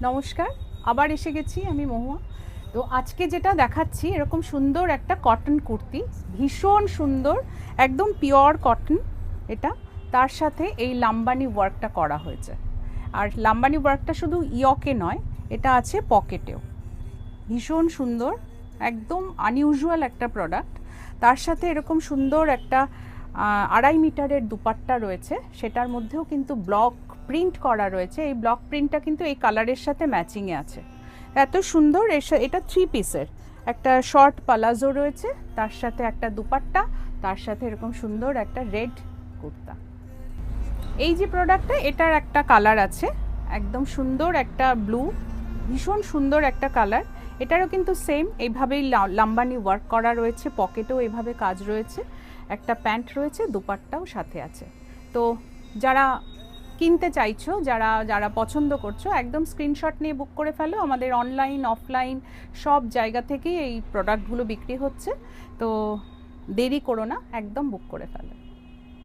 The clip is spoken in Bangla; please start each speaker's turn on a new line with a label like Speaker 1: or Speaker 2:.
Speaker 1: নমস্কার, আবার এসে গেছি আমি মহুয়া। তো আজকে যেটা দেখাচ্ছি এরকম সুন্দর একটা কটন কুর্তি, ভীষণ সুন্দর, একদম পিওর কটন এটা। তার সাথে এই লাম্বানি ওয়ার্কটা করা হয়েছে। আর লাম্বানি ওয়ার্কটা শুধু ইয়কে নয়, এটা আছে পকেটেও। ভীষণ সুন্দর, একদম আনইউজুয়াল একটা প্রোডাক্ট। তার সাথে এরকম সুন্দর একটা 2.5 মিটারের দুপাট্টা রয়েছে, সেটার মধ্যেও কিন্তু ব্লক প্রিন্ট করা রয়েছে। এই ব্লক প্রিন্টটা কিন্তু এই কালারের সাথে ম্যাচিংয়ে আছে, এত সুন্দর। এটা 3 পিসের একটা শর্ট পালাজো রয়েছে, তার সাথে একটা দুপাট্টা, তার সাথে এরকম সুন্দর একটা রেড কুর্তা। এই যে প্রোডাক্টটা, এটার একটা কালার আছে, একদম সুন্দর একটা ব্লু, ভীষণ সুন্দর একটা কালার। এটারও কিন্তু সেম এইভাবেই লাম্বানি ওয়ার্ক করা রয়েছে, পকেটেও এভাবে কাজ রয়েছে, একটা প্যান্ট রয়েছে, দুপাট্টাও সাথে আছে। তো যারা কিনতে চাইছো, যারা যারা পছন্দ করছো, একদম স্ক্রিনশট নিয়ে বুক করে ফেলো। আমাদের অনলাইন অফলাইন সব জায়গা থেকেই এই প্রোডাক্টগুলো বিক্রি হচ্ছে। তো দেরি করো না, একদম বুক করে ফেলো।